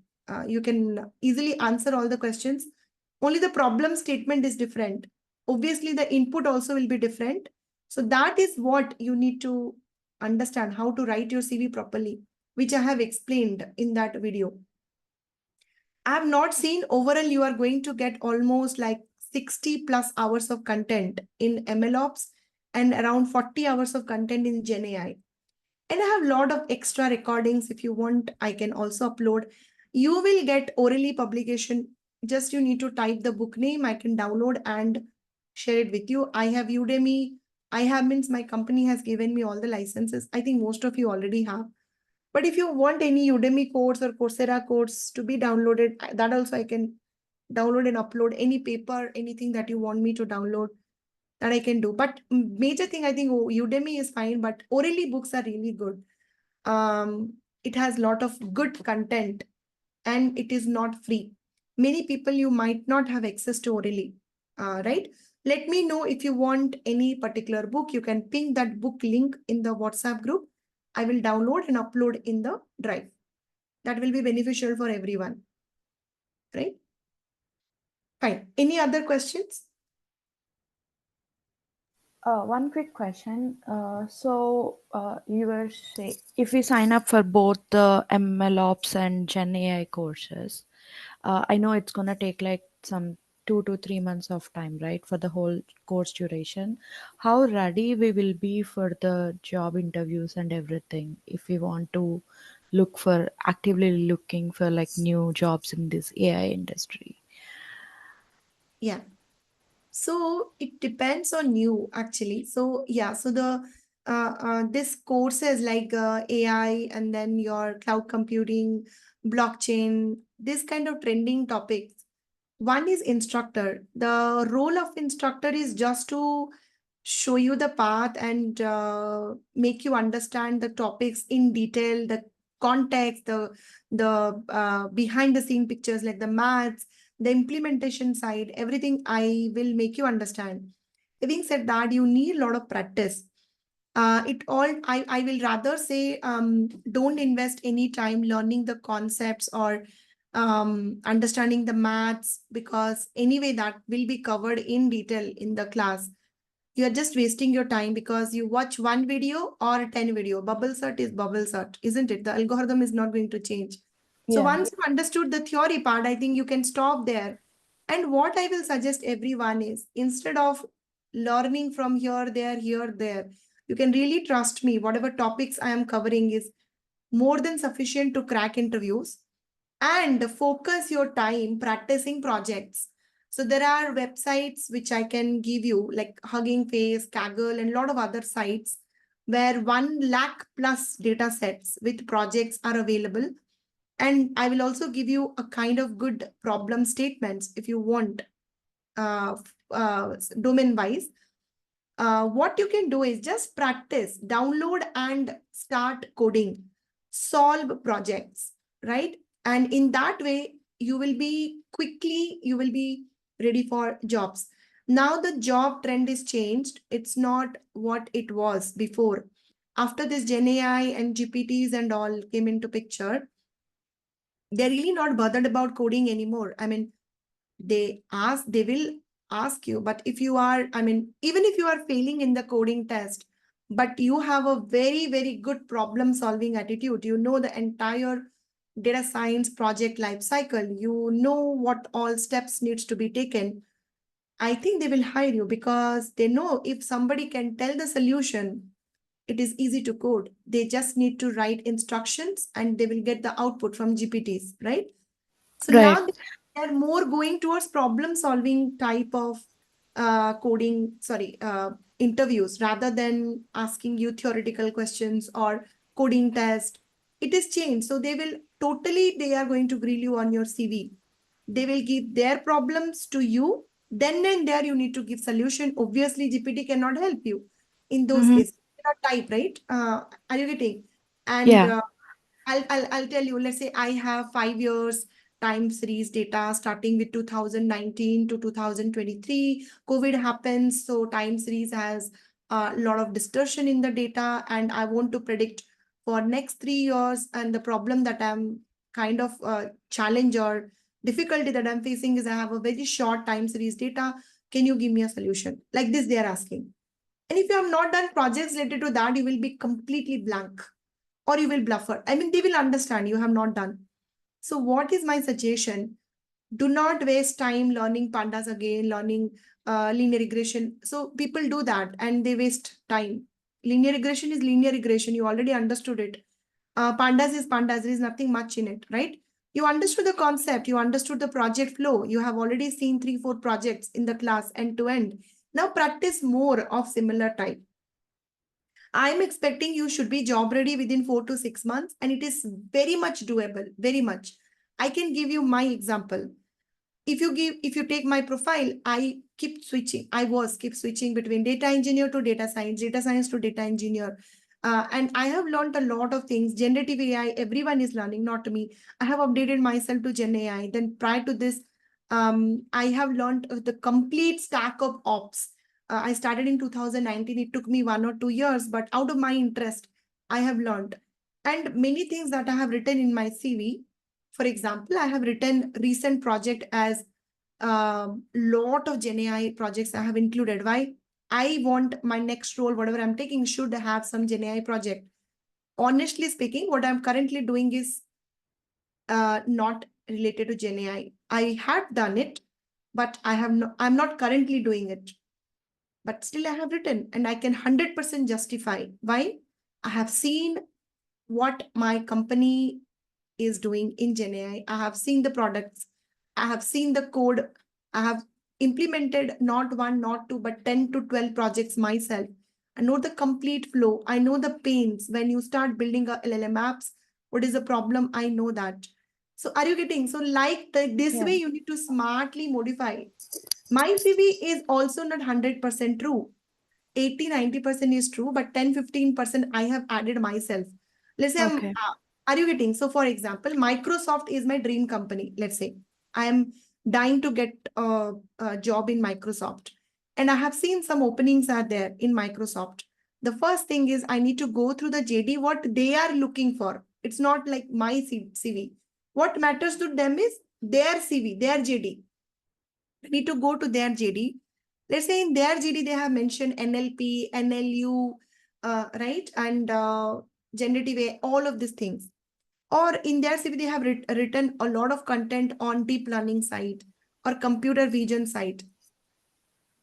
You can easily answer all the questions. Only the problem statement is different. Obviously, the input also will be different. So that is what you need to understand, how to write your CV properly, which I have explained in that video. I have not seen overall you are going to get almost like 60 plus hours of content in MLOPS and around 40 hours of content in Gen AI. And I have a lot of extra recordings. If you want, I can also upload. You will get orally publication. Just you need to type the book name. I can download and share it with you. I have Udemy. I have means my company has given me all the licenses. I think most of you already have. But if you want any Udemy course or Coursera course to be downloaded, that also I can download and upload any paper, anything that you want me to download that I can do. But major thing, I think Udemy is fine, but orally books are really good. It has a lot of good content and it is not free. Many people you might not have access to orally, right? Let me know if you want any particular book. You can ping that book link in the WhatsApp group. I will download and upload in the drive. That will be beneficial for everyone, right? Fine. Any other questions? One quick question. You were saying if we sign up for both the MLOps and Gen AI courses, I know it's gonna take like some 2 to 3 months of time, right, for the whole course duration. How ready we will be for the job interviews and everything if we want to actively looking for like new jobs in this AI industry? Yeah. So it depends on you actually. So yeah, so the this courses like AI and then your cloud computing, blockchain, this kind of trending topics. One is instructor. The role of instructor is just to show you the path and make you understand the topics in detail, the context, the behind the scene pictures like the maths, the implementation side, everything I will make you understand. Having said that, you need a lot of practice. I will rather say don't invest any time learning the concepts or understanding the maths, because anyway that will be covered in detail in the class. You are just wasting your time because you watch one video or 10 video. Bubble cert is bubble cert, isn't it? The algorithm is not going to change. So Yeah. once you understood the theory part, I think you can stop there. And what I will suggest everyone is, instead of learning from here, there, you can really trust me. Whatever topics I am covering is more than sufficient to crack interviews, and focus your time practicing projects. So there are websites which I can give you like Hugging Face, Kaggle, and a lot of other sites where 1 lakh plus data sets with projects are available. And I will also give you a kind of good problem statements if you want, uh, domain wise. What you can do is just practice, download and start coding, solve projects, right? And in that way, you will be ready for jobs. Now the job trend is changed. It's not what it was before. After this Gen AI and GPTs and all came into picture, they're really not bothered about coding anymore. I mean, they will ask you, but if you are, I mean, even if you are failing in the coding test, but you have a very, very good problem solving attitude, you know the entire data science project life cycle, you know what all steps needs to be taken, I think they will hire you, because they know if somebody can tell the solution, it is easy to code. They just need to write instructions and they will get the output from GPTs, right? So Right. now they're more going towards problem solving type of interviews, rather than asking you theoretical questions or coding test. It is changed. So they are going to grill you on your CV. They will give their problems to you. Then and there you need to give solution. Obviously, GPT cannot help you in those Mm-hmm. cases. You cannot type, right? Are you getting? And Yeah. I'll tell you, let's say I have 5 years time series data starting with 2019 to 2023. COVID happens, so time series has a lot of distortion in the data, and I want to predict for next 3 years. And the problem that I'm kind of challenge or difficulty that I'm facing is I have a very short time series data. Can you give me a solution? Like this, they are asking. And if you have not done projects related to that, you will be completely blank or you will bluffer. I mean, they will understand you have not done. So what is my suggestion? Do not waste time learning pandas again, learning linear regression. So people do that and they waste time. Linear regression is linear regression. You already understood it. Pandas is pandas. There is nothing much in it, right? You understood the concept. You understood the project flow. You have already seen 3-4 projects in the class end to end. Now practice more of similar type. I'm expecting you should be job ready within 4 to 6 months, and it is very much doable, very much. I can give you my example. If you take my profile, I keep switching between data engineer to data science to data engineer. And I have learned a lot of things. Generative AI, everyone is learning, not me. I have updated myself to Gen AI. Then prior to this, I have learned the complete stack of ops. I started in 2019. It took me 1 or 2 years, but out of my interest, I have learned. And many things that I have written in my CV. For example, I have written recent project as lot of Gen AI projects I have included. Why? I want my next role, whatever I'm taking, should have some Gen AI project. Honestly speaking, what I'm currently doing is not related to Gen AI. I have done it, but I'm not currently doing it. But still I have written and I can 100% justify. Why? I have seen what my company is doing in Gen AI. I have seen the products. I have seen the code. I have implemented not one, not two, but 10 to 12 projects myself. I know the complete flow. I know the pains when you start building a LLM apps. What is the problem? I know that. So are you getting? So like this way, you need to smartly modify. My CV is also not 100% true. 80-90% is true, but 10-15% I have added myself. Let's say Okay. are you getting? So for example, Microsoft is my dream company. Let's say I am dying to get a job in Microsoft. And I have seen some openings are there in Microsoft. The first thing is I need to go through the JD, what they are looking for. It's not like my CV. What matters to them is their CV, their JD. I need to go to their JD. Let's say in their JD, they have mentioned NLP, NLU, right? And generative AI, all of these things. Or in their CV, they have written a lot of content on deep learning side or computer vision side.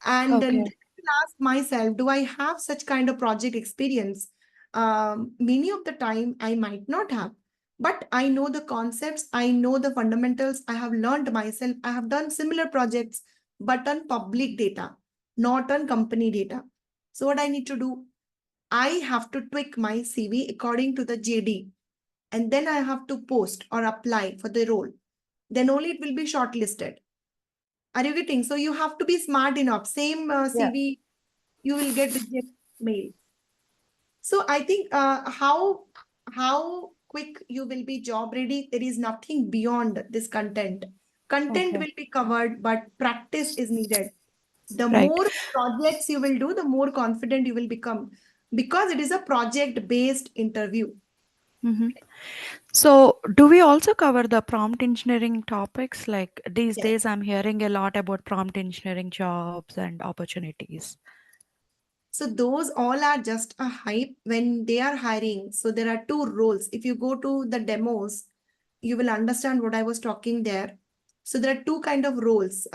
And then Okay. I ask myself, do I have such kind of project experience? Many of the time, I might not have. But I know the concepts, I know the fundamentals, I have learned myself, I have done similar projects, but on public data, not on company data. So what I need to do, I have to tweak my CV according to the JD, and then I have to post or apply for the role. Then only it will be shortlisted. Are you getting? So you have to be smart enough. Same CV, you will get reject mail. So I think how quick you will be job ready, there is nothing beyond this content. Content Okay. will be covered, but practice is needed. The Right. more projects you will do, the more confident you will become because it is a project-based interview. Mm-hmm. So, do we also cover the prompt engineering topics? Like these Yes. days, I'm hearing a lot about prompt engineering jobs and opportunities. So those all are just a hype when they are hiring. So there are two roles. If you go to the demos, you will understand what I was talking there. So there are two kind of roles,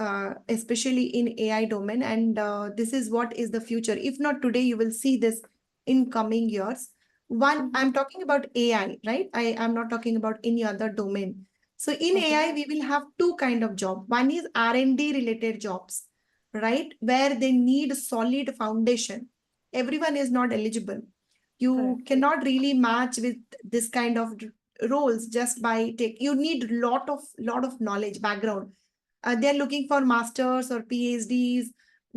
especially in AI domain, and this is what is the future. If not today, you will see this in coming years. One, Mm-hmm. I'm talking about AI, right? I am not talking about any other domain. So in Okay. AI, we will have two kind of job. One is R&D related jobs, right? Where they need solid foundation. Everyone is not eligible. You Correct. cannot really match with this kind of roles just by take. You need lot of knowledge background. They're looking for masters or PhDs,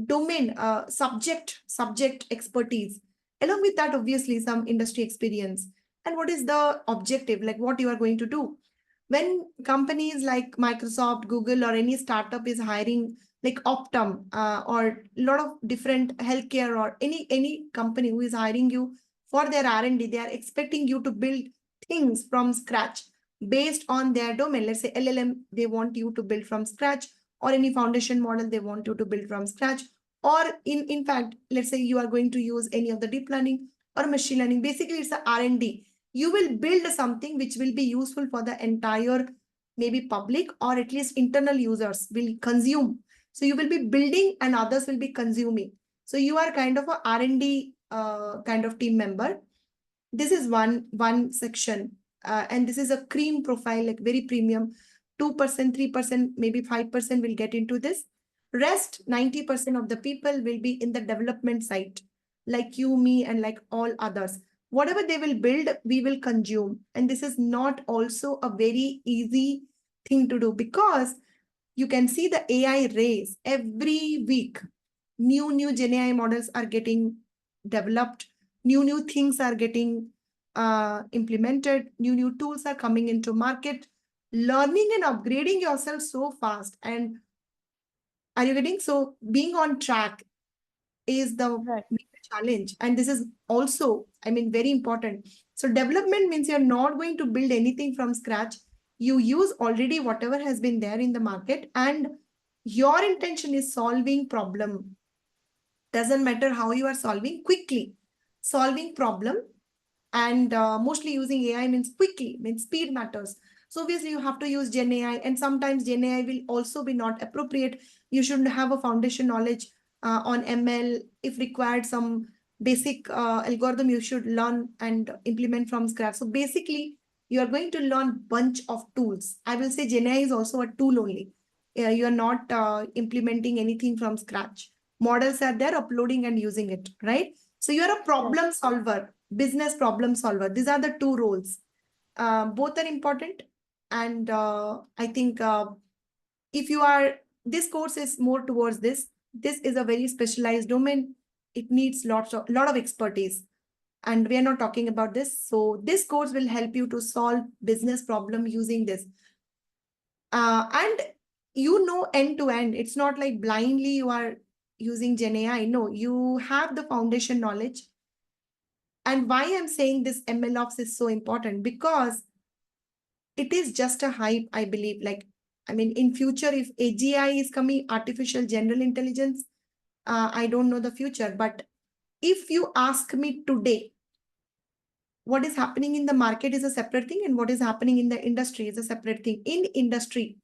domain subject expertise. Along with that, obviously, some industry experience. And what is the objective? Like what you are going to do? When companies like Microsoft, Google, or any startup is hiring like Optum or a lot of different healthcare or any company who is hiring you for their R&D, they are expecting you to build things from scratch. based on their domain. Let's say LLM, they want you to build from scratch, or any foundation model, they want you to build from scratch. Or in fact, let's say you are going to use any of the deep learning or machine learning. Basically, it's a R&D. You will build something which will be useful for the entire, maybe public, or at least internal users will consume. So you will be building and others will be consuming. So you are kind of a R&D kind of team member. This is one section, and this is a cream profile, like very premium. 2%, 3%, maybe 5% will get into this. Rest 90% of the people will be in the development side, like you, me, and like all others. Whatever they will build, we will consume. And this is not also a very easy thing to do, because you can see the AI race every week. New Gen AI models are getting developed. New things are getting implemented. New tools are coming into market. Learning and upgrading yourself so fast. And are you getting? So being on track is the major challenge. And this is also, I mean, very important. So development means you're not going to build anything from scratch. You use already whatever has been there in the market, and your intention is solving problem. Doesn't matter how you are solving, quickly solving problem. And mostly using AI means quickly, means speed matters. So obviously you have to use Gen AI, and sometimes Gen AI will also be not appropriate. You should have a foundation knowledge on ML. If required, some basic algorithm you should learn and implement from scratch. So basically, you are going to learn bunch of tools. I will say Gen AI is also a tool only. You are not implementing anything from scratch. Models are there, uploading and using it, right? So you are a problem solver, business problem solver. These are the two roles. Both are important. And I think if you are, this course is more towards this. This is a very specialized domain. It needs lot of expertise. And we are not talking about this. So this course will help you to solve business problem using this. And you know, end to end, it's not like blindly you are using Gen AI. No, you have the foundation knowledge. And why I'm saying this MLOps is so important, because it is just a hype, I believe. Like, I mean, in future, if AGI is coming, artificial general intelligence, I don't know the future. But if you ask me today, what is happening in the market is a separate thing, and what is happening in the industry is a separate thing. In industry,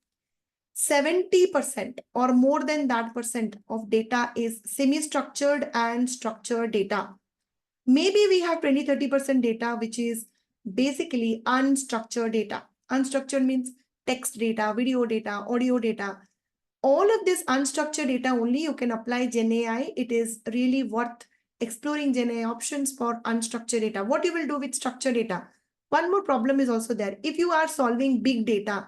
70% or more than that percent of data is semi-structured and structured data. Maybe we have 20-30% data, which is basically unstructured data. Unstructured means text data, video data, audio data. All of this unstructured data only you can apply Gen AI. It is really worth exploring Gen AI options for unstructured data. What you will do with structured data? One more problem is also there. If you are solving big data,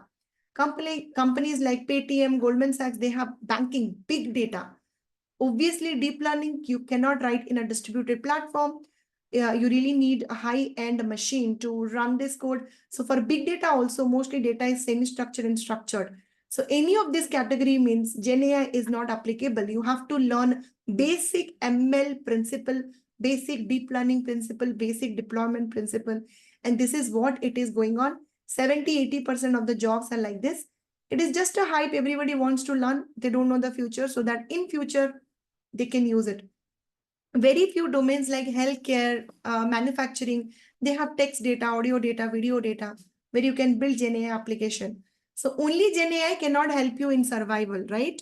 companies like Paytm, Goldman Sachs, they have banking, big data. Obviously, deep learning, you cannot write in a distributed platform. You really need a high-end machine to run this code. So for big data also, mostly data is semi-structured and structured. So any of this category means Gen AI is not applicable. You have to learn basic ML principle, basic deep learning principle, basic deployment principle. And this is what it is going on. 70-80% of the jobs are like this. It is just a hype. Everybody wants to learn. They don't know the future, so that in future, they can use it. Very few domains like healthcare, manufacturing, they have text data, audio data, video data, where you can build Gen AI application. So only Gen AI cannot help you in survival, right?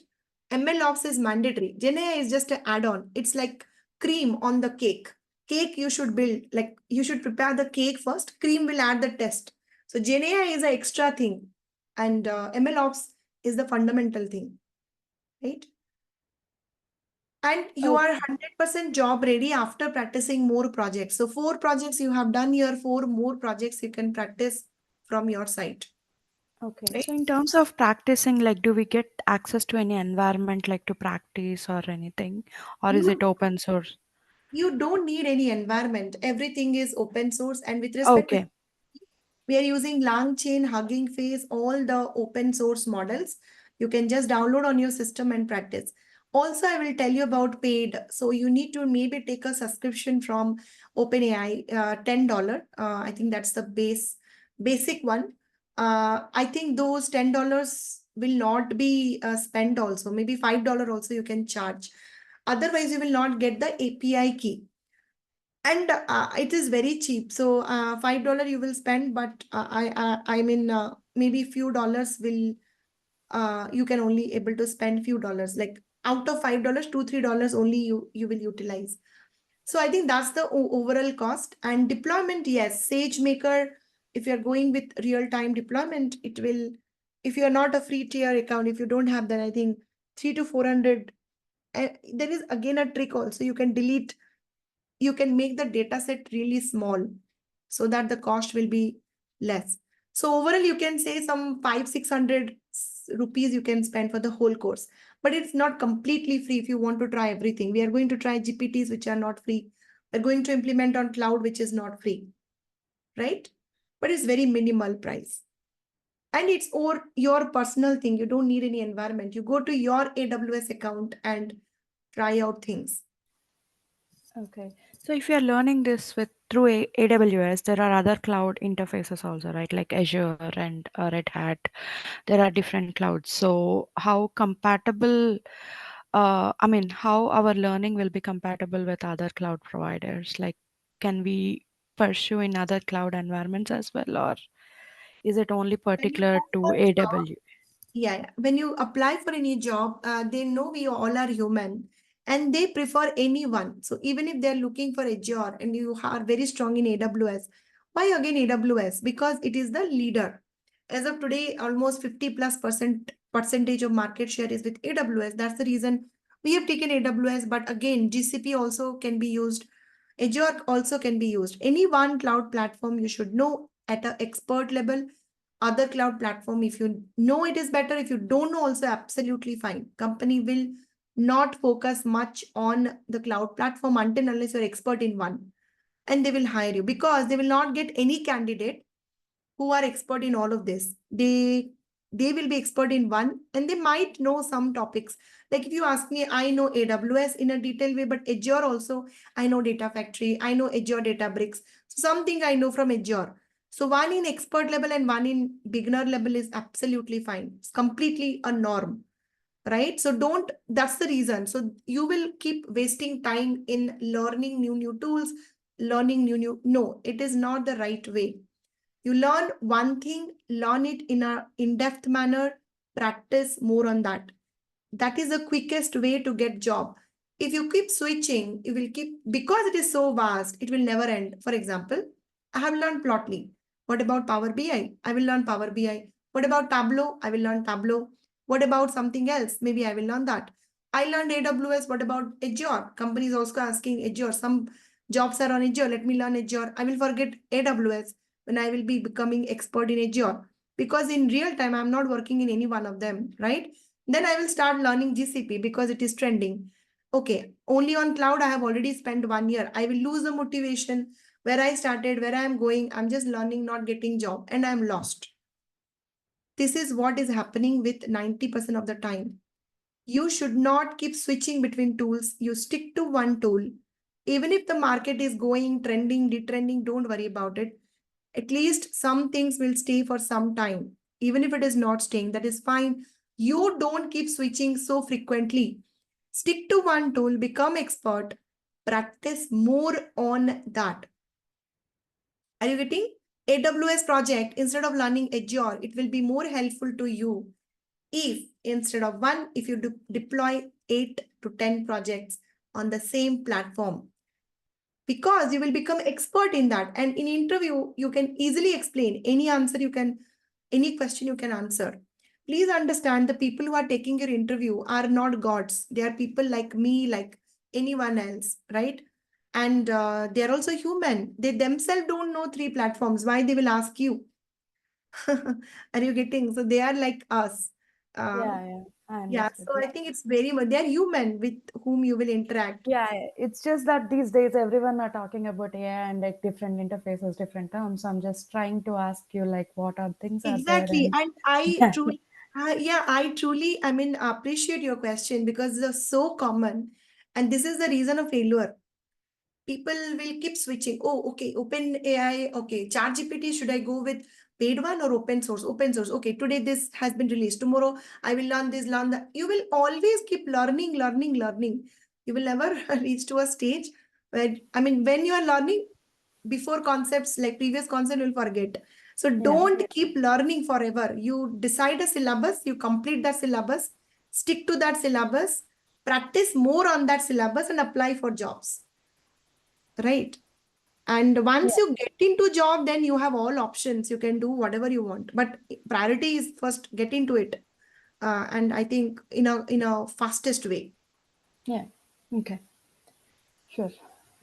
MLOps is mandatory. Gen AI is just an add-on. It's like cream on the cake. Cake you should build, like you should prepare the cake first. Cream will add the test. So Gen AI is an extra thing. And MLOps is the fundamental thing, right? And you are 100% job ready after practicing more projects. So 4 projects you have done here, 4 more projects you can practice from your side. Okay. Right? So in terms of practicing, like, do we get access to any environment like to practice or anything? Or is it open source? You don't need any environment. Everything is open source. And with respect to, Okay. we are using LangChain, Hugging Face, all the open source models. You can just download on your system and practice. Also, I will tell you about paid. So you need to maybe take a subscription from OpenAI, $10. I think that's the basic one. I think those $10 will not be spent also. Maybe $5 also you can charge. Otherwise, you will not get the API key. And it is very cheap. So $5 you will spend, but I mean maybe few dollars will you can only able to spend few dollars. Like out of $5, $2-3 only you will utilize. So I think that's the overall cost. And deployment, yes, SageMaker, if you're going with real-time deployment, it will, if you're not a free tier account, if you don't have that, I think 300 to 400. There is again a trick also. You can delete, you can make the data set really small so that the cost will be less. So overall, you can say some 500-600 rupees you can spend for the whole course, but it's not completely free if you want to try everything. We are going to try GPTs, which are not free. We're going to implement on cloud, which is not free, right? But it's very minimal price. And it's or your personal thing. You don't need any environment. You go to your AWS account and try out things. Okay. So if you're learning this with through AWS, there are other cloud interfaces also, right? Like Azure and Red Hat. There are different clouds. So how compatible, I mean, how our learning will be compatible with other cloud providers? Like, can we pursue in other cloud environments as well, or is it only When you particular go to for job, AWS? yeah, when you apply for any job, they know we all are human and they prefer anyone. So even if they're looking for Azure and you are very strong in AWS, why again AWS? Because it is the leader. As of today, almost 50+% percentage of market share is with AWS. That's the reason we have taken AWS. But again, GCP also can be used. Azure also can be used. Any one cloud platform you should know at an expert level. Other cloud platform, if you know it is better, if you don't know also absolutely fine. Company will not focus much on the cloud platform until unless you're expert in one, and they will hire you because they will not get any candidate who are expert in all of this. They will be expert in one and they might know some topics. Like if you ask me, I know AWS in a detailed way, but Azure also, I know Data Factory, I know Azure Databricks. So something I know from Azure. So one in expert level and one in beginner level is absolutely fine. It's completely a norm, right? So don't, that's the reason. So you will keep wasting time in learning new tools, learning new, no, it is not the right way. You learn one thing, learn it in a in-depth manner, practice more on that. That is the quickest way to get job. If you keep switching, you will keep, because it is so vast, it will never end. For example, I have learned Plotly. What about Power BI? I will learn Power BI. What about Tableau? I will learn Tableau. What about something else? Maybe I will learn that. I learned AWS. What about Azure? Companies also asking Azure. Some jobs are on Azure. Let me learn Azure. I will forget AWS when I will be becoming expert in Azure. Because in real time, I'm not working in any one of them, right? Then I will start learning GCP because it is trending. Okay, only on cloud, I have already spent 1 year. I will lose the motivation where I started, where I am going. I'm just learning, not getting job, and I'm lost. This is what is happening with 90% of the time. You should not keep switching between tools. You stick to one tool. Even if the market is going, trending, detrending, don't worry about it. At least some things will stay for some time. Even if it is not staying, that is fine. You don't keep switching so frequently. Stick to one tool, become expert, practice more on that. Are you getting? AWS project, instead of learning Azure, it will be more helpful to you if instead of one, if you deploy 8 to 10 projects on the same platform, because you will become expert in that. And in interview, you can easily explain any answer you can, any question you can answer. Please understand the people who are taking your interview are not gods. They are people like me, like anyone else, right? And they're also human. They themselves don't know 3 platforms. Why they will ask you? Are you getting? So they are like us. Uh, Yeah, I yeah, understood. so I think it's very much, they're human with whom you will interact. Yeah, it's just that these days everyone are talking about AI and like different interfaces, different terms. I'm just trying to ask you like what are things are there Exactly. and And I truly, yeah, I truly, I mean, appreciate your question because they're so common. And this is the reason of failure. People will keep switching. Oh, okay, open AI. Okay, ChatGPT. Should I go with paid one or open source? Open source. Okay, today this has been released. Tomorrow I will learn this, learn that. You will always keep learning. You will never reach to a stage where, when you are learning, before concepts like previous concept you'll forget. So don't keep learning forever. You decide a syllabus, you complete that syllabus, stick to that syllabus, practice more on that syllabus and apply for jobs. Right? And once you get into job, then you have all options. You can do whatever you want. But priority is first get into it. And I think in a fastest way. Yeah. Okay. Sure.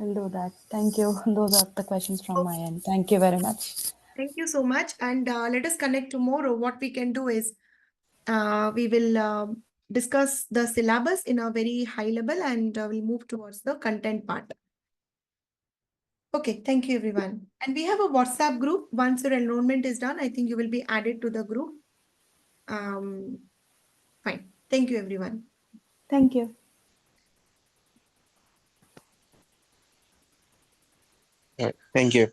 I'll do that. Thank you. Those are the questions from my end. Thank you very much. Thank you so much. And let us connect tomorrow. What we can do is we will discuss the syllabus in a very high level and we'll move towards the content part. Okay, thank you everyone. And we have a WhatsApp group. Once your enrollment is done, I think you will be added to the group. Fine. Thank you everyone. Thank you. Thank you.